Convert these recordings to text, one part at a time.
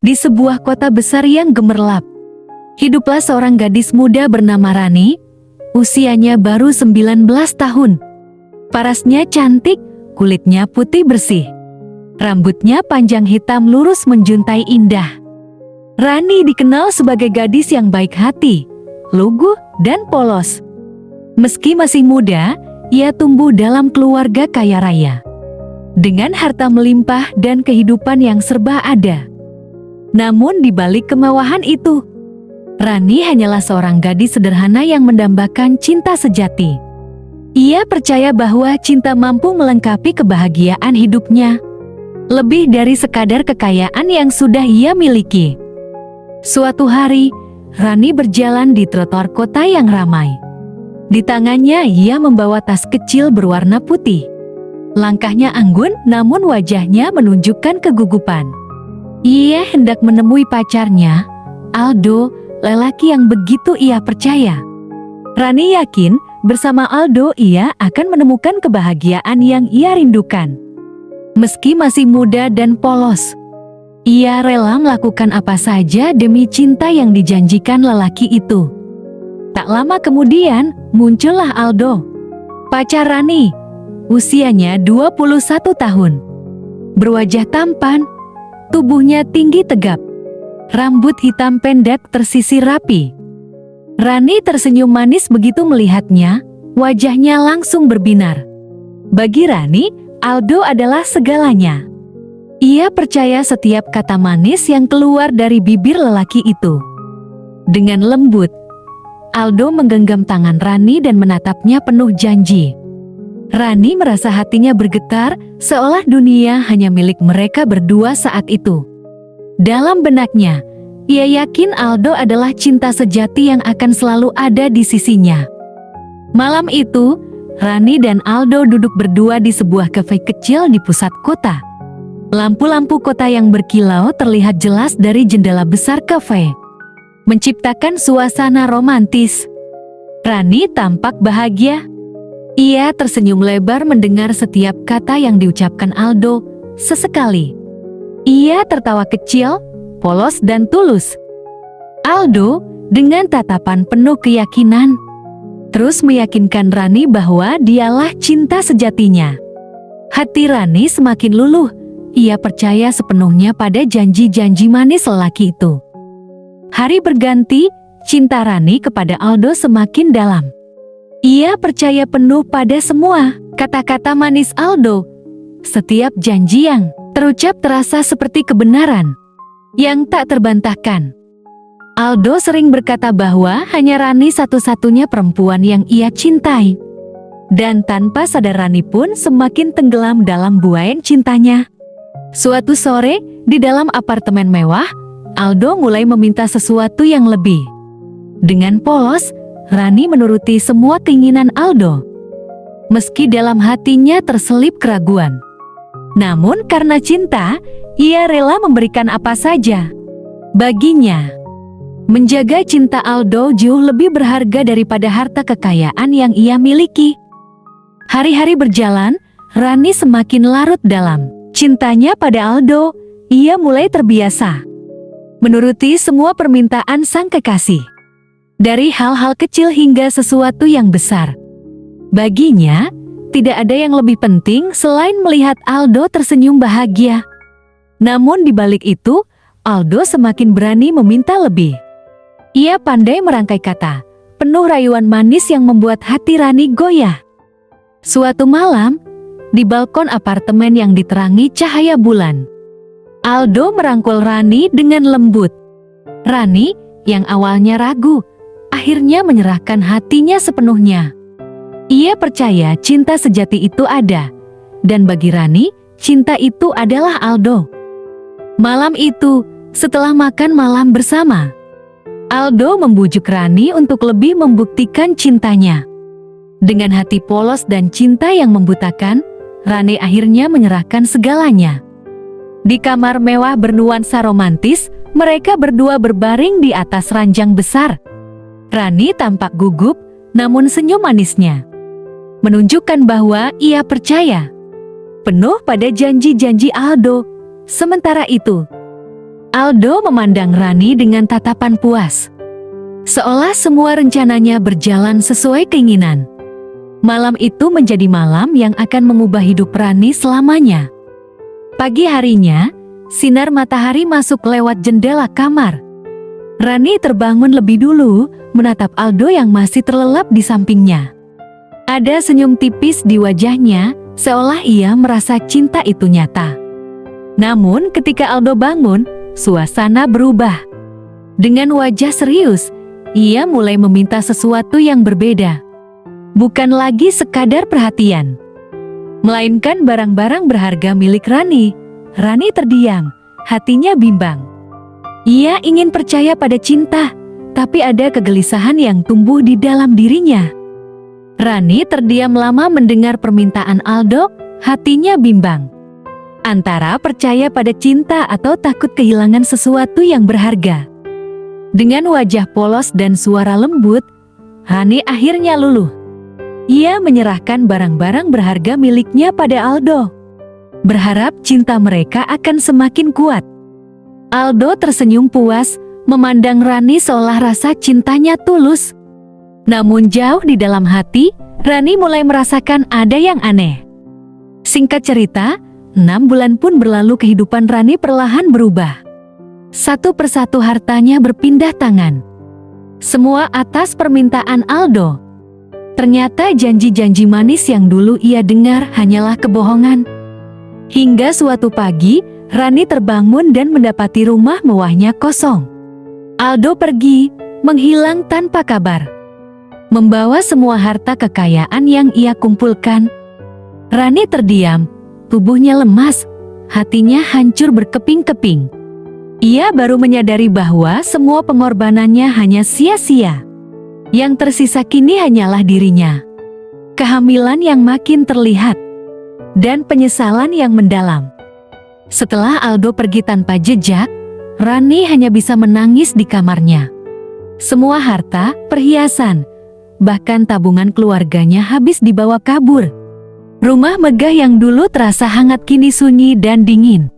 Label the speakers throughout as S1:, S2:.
S1: Di sebuah kota besar yang gemerlap, hiduplah seorang gadis muda bernama Rani. Usianya baru 19 tahun. Parasnya cantik, kulitnya putih bersih. Rambutnya panjang hitam lurus menjuntai indah. Rani dikenal sebagai gadis yang baik hati, lugu, dan polos. Meski masih muda, ia tumbuh dalam keluarga kaya raya, dengan harta melimpah dan kehidupan yang serba ada. Namun di balik kemewahan itu, Rani hanyalah seorang gadis sederhana yang mendambakan cinta sejati. Ia percaya bahwa cinta mampu melengkapi kebahagiaan hidupnya, lebih dari sekadar kekayaan yang sudah ia miliki. Suatu hari, Rani berjalan di trotoar kota yang ramai. Di tangannya ia membawa tas kecil berwarna putih. Langkahnya anggun, namun wajahnya menunjukkan kegugupan. Ia hendak menemui pacarnya, Aldo, lelaki yang begitu ia percaya. Rani yakin bersama Aldo ia akan menemukan kebahagiaan yang ia rindukan. Meski masih muda dan polos, ia rela melakukan apa saja demi cinta yang dijanjikan lelaki itu. Tak lama kemudian, muncullah Aldo, pacar Rani. Usianya 21 tahun. Berwajah tampan, tubuhnya tinggi tegap, rambut hitam pendek tersisir rapi. Rani tersenyum manis begitu melihatnya, wajahnya langsung berbinar. Bagi Rani, Aldo adalah segalanya. Ia percaya setiap kata manis yang keluar dari bibir lelaki itu. Dengan lembut, Aldo menggenggam tangan Rani dan menatapnya penuh janji. Rani merasa hatinya bergetar, seolah dunia hanya milik mereka berdua saat itu. Dalam benaknya, ia yakin Aldo adalah cinta sejati yang akan selalu ada di sisinya. Malam itu, Rani dan Aldo duduk berdua di sebuah kafe kecil di pusat kota. Lampu-lampu kota yang berkilau terlihat jelas dari jendela besar kafe, menciptakan suasana romantis. Rani tampak bahagia. Ia tersenyum lebar mendengar setiap kata yang diucapkan Aldo. Sesekali, ia tertawa kecil, polos dan tulus. Aldo, dengan tatapan penuh keyakinan, terus meyakinkan Rani bahwa dialah cinta sejatinya. Hati Rani semakin luluh. Ia percaya sepenuhnya pada janji-janji manis lelaki itu. Hari berganti, cinta Rani kepada Aldo semakin dalam. Ia percaya penuh pada semua kata-kata manis Aldo. Setiap janji yang terucap terasa seperti kebenaran yang tak terbantahkan. Aldo sering berkata bahwa hanya Rani satu-satunya perempuan yang ia cintai. Dan tanpa sadar Rani pun semakin tenggelam dalam buayan cintanya. Suatu sore, di dalam apartemen mewah, Aldo mulai meminta sesuatu yang lebih. Dengan polos, Rani menuruti semua keinginan Aldo. Meski dalam hatinya terselip keraguan. Namun karena cinta, ia rela memberikan apa saja. Baginya, menjaga cinta Aldo jauh lebih berharga daripada harta kekayaan yang ia miliki. Hari-hari berjalan, Rani semakin larut dalam cintanya pada Aldo. Ia mulai terbiasa menuruti semua permintaan sang kekasih. Dari hal-hal kecil hingga sesuatu yang besar. Baginya, tidak ada yang lebih penting selain melihat Aldo tersenyum bahagia. Namun di balik itu, Aldo semakin berani meminta lebih. Ia pandai merangkai kata, penuh rayuan manis yang membuat hati Rani goyah. Suatu malam, di balkon apartemen yang diterangi cahaya bulan, Aldo merangkul Rani dengan lembut. Rani, yang awalnya ragu, akhirnya menyerahkan hatinya sepenuhnya. Ia percaya cinta sejati itu ada, dan bagi Rani, cinta itu adalah Aldo. Malam itu, setelah makan malam bersama, Aldo membujuk Rani untuk lebih membuktikan cintanya. Dengan hati polos dan cinta yang membutakan, Rani akhirnya menyerahkan segalanya. Di kamar mewah bernuansa romantis, mereka berdua berbaring di atas ranjang besar. Rani tampak gugup, namun senyum manisnya menunjukkan bahwa ia percaya penuh pada janji-janji Aldo. Sementara itu, Aldo memandang Rani dengan tatapan puas. Seolah semua rencananya berjalan sesuai keinginan. Malam itu menjadi malam yang akan mengubah hidup Rani selamanya. Pagi harinya, sinar matahari masuk lewat jendela kamar. Rani terbangun lebih dulu, menatap Aldo yang masih terlelap di sampingnya. Ada senyum tipis di wajahnya, seolah ia merasa cinta itu nyata. Namun ketika Aldo bangun, suasana berubah. Dengan wajah serius, ia mulai meminta sesuatu yang berbeda. Bukan lagi sekadar perhatian, melainkan barang-barang berharga milik Rani. Rani terdiam, hatinya bimbang. Ia ingin percaya pada cinta, tapi ada kegelisahan yang tumbuh di dalam dirinya. Rani terdiam lama mendengar permintaan Aldo, hatinya bimbang. Antara percaya pada cinta atau takut kehilangan sesuatu yang berharga. Dengan wajah polos dan suara lembut, Rani akhirnya luluh. Ia menyerahkan barang-barang berharga miliknya pada Aldo, berharap cinta mereka akan semakin kuat. Aldo tersenyum puas, memandang Rani seolah rasa cintanya tulus. Namun jauh di dalam hati, Rani mulai merasakan ada yang aneh. Singkat cerita, 6 bulan pun berlalu, kehidupan Rani perlahan berubah. Satu persatu hartanya berpindah tangan. Semua atas permintaan Aldo. Ternyata janji-janji manis yang dulu ia dengar hanyalah kebohongan. Hingga suatu pagi, Rani terbangun dan mendapati rumah mewahnya kosong. Aldo pergi, menghilang tanpa kabar. Membawa semua harta kekayaan yang ia kumpulkan. Rani terdiam, tubuhnya lemas, hatinya hancur berkeping-keping. Ia baru menyadari bahwa semua pengorbanannya hanya sia-sia. Yang tersisa kini hanyalah dirinya. Kehamilan yang makin terlihat, dan penyesalan yang mendalam. Setelah Aldo pergi tanpa jejak, Rani hanya bisa menangis di kamarnya. Semua harta, perhiasan, bahkan tabungan keluarganya habis dibawa kabur. Rumah megah yang dulu terasa hangat kini sunyi dan dingin.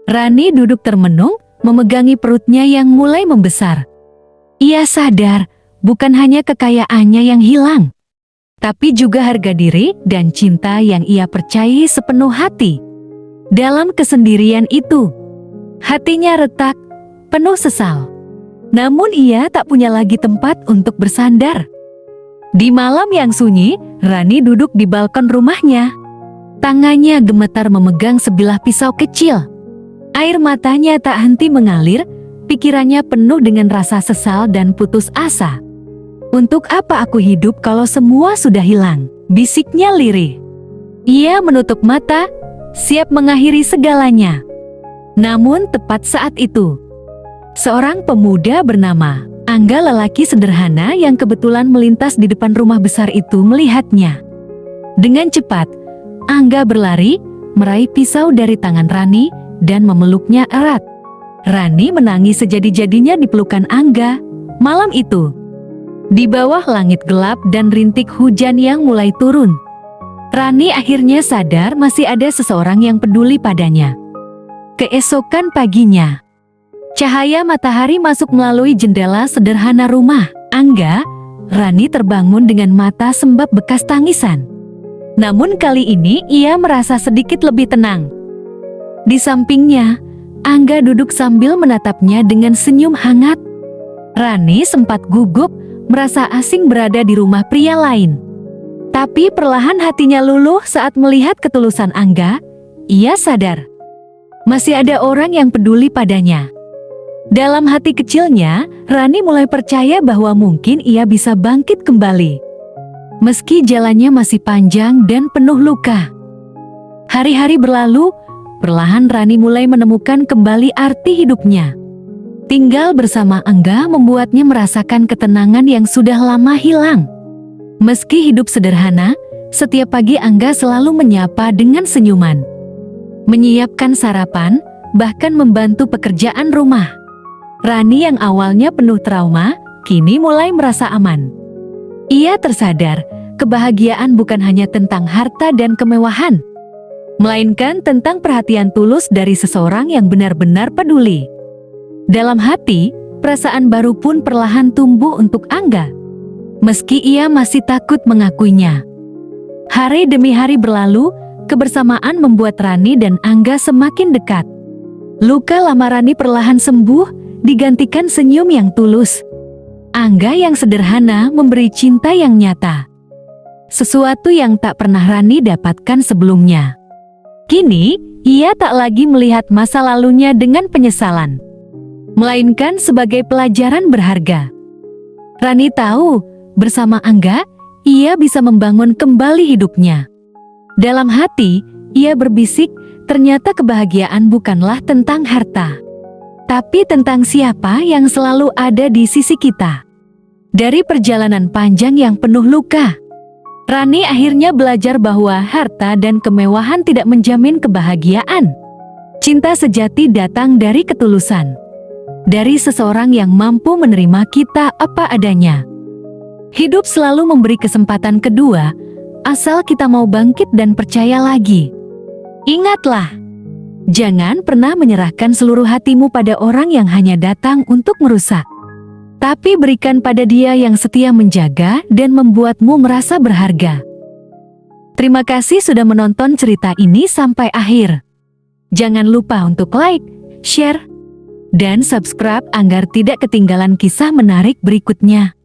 S1: Rani duduk termenung, memegangi perutnya yang mulai membesar. Ia sadar, bukan hanya kekayaannya yang hilang, tapi juga harga diri dan cinta yang ia percayai sepenuh hati. Dalam kesendirian itu, hatinya retak, penuh sesal. Namun ia tak punya lagi tempat untuk bersandar. Di malam yang sunyi, Rani duduk di balkon rumahnya. Tangannya gemetar memegang sebilah pisau kecil. Air matanya tak henti mengalir, pikirannya penuh dengan rasa sesal dan putus asa. Untuk apa aku hidup kalau semua sudah hilang? Bisiknya lirih. Ia menutup mata, siap mengakhiri segalanya. Namun tepat saat itu, seorang pemuda bernama Angga, lelaki sederhana yang kebetulan melintas di depan rumah besar itu, melihatnya. Dengan cepat, Angga berlari, meraih pisau dari tangan Rani, dan memeluknya erat. Rani menangis sejadi-jadinya di pelukan Angga. Malam itu, di bawah langit gelap dan rintik hujan yang mulai turun, Rani akhirnya sadar masih ada seseorang yang peduli padanya. Keesokan paginya, cahaya matahari masuk melalui jendela sederhana rumah Angga. Rani terbangun dengan mata sembab bekas tangisan. Namun kali ini ia merasa sedikit lebih tenang. Di sampingnya, Angga duduk sambil menatapnya dengan senyum hangat. Rani sempat gugup, merasa asing berada di rumah pria lain. Tapi perlahan hatinya luluh saat melihat ketulusan Angga. Ia sadar, masih ada orang yang peduli padanya. Dalam hati kecilnya, Rani mulai percaya bahwa mungkin ia bisa bangkit kembali. Meski jalannya masih panjang dan penuh luka. Hari-hari berlalu, perlahan Rani mulai menemukan kembali arti hidupnya. Tinggal bersama Angga membuatnya merasakan ketenangan yang sudah lama hilang. Meski hidup sederhana, setiap pagi Angga selalu menyapa dengan senyuman. Menyiapkan sarapan, bahkan membantu pekerjaan rumah. Rani yang awalnya penuh trauma, kini mulai merasa aman. Ia tersadar, kebahagiaan bukan hanya tentang harta dan kemewahan, melainkan tentang perhatian tulus dari seseorang yang benar-benar peduli. Dalam hati, perasaan baru pun perlahan tumbuh untuk Angga. Meski ia masih takut mengakuinya. Hari demi hari berlalu, kebersamaan membuat Rani dan Angga semakin dekat. Luka lama Rani perlahan sembuh, digantikan senyum yang tulus. Angga yang sederhana memberi cinta yang nyata. Sesuatu yang tak pernah Rani dapatkan sebelumnya. Kini, ia tak lagi melihat masa lalunya dengan penyesalan, melainkan sebagai pelajaran berharga. Rani tahu, bersama Angga, ia bisa membangun kembali hidupnya. Dalam hati, ia berbisik, ternyata kebahagiaan bukanlah tentang harta, tapi tentang siapa yang selalu ada di sisi kita. Dari perjalanan panjang yang penuh luka, Rani akhirnya belajar bahwa harta dan kemewahan tidak menjamin kebahagiaan. Cinta sejati datang dari ketulusan. Dari seseorang yang mampu menerima kita apa adanya. Hidup selalu memberi kesempatan kedua, asal kita mau bangkit dan percaya lagi. Ingatlah, jangan pernah menyerahkan seluruh hatimu pada orang yang hanya datang untuk merusak. Tapi berikan pada dia yang setia menjaga dan membuatmu merasa berharga. Terima kasih sudah menonton cerita ini sampai akhir. Jangan lupa untuk like, share, dan subscribe agar tidak ketinggalan kisah menarik berikutnya.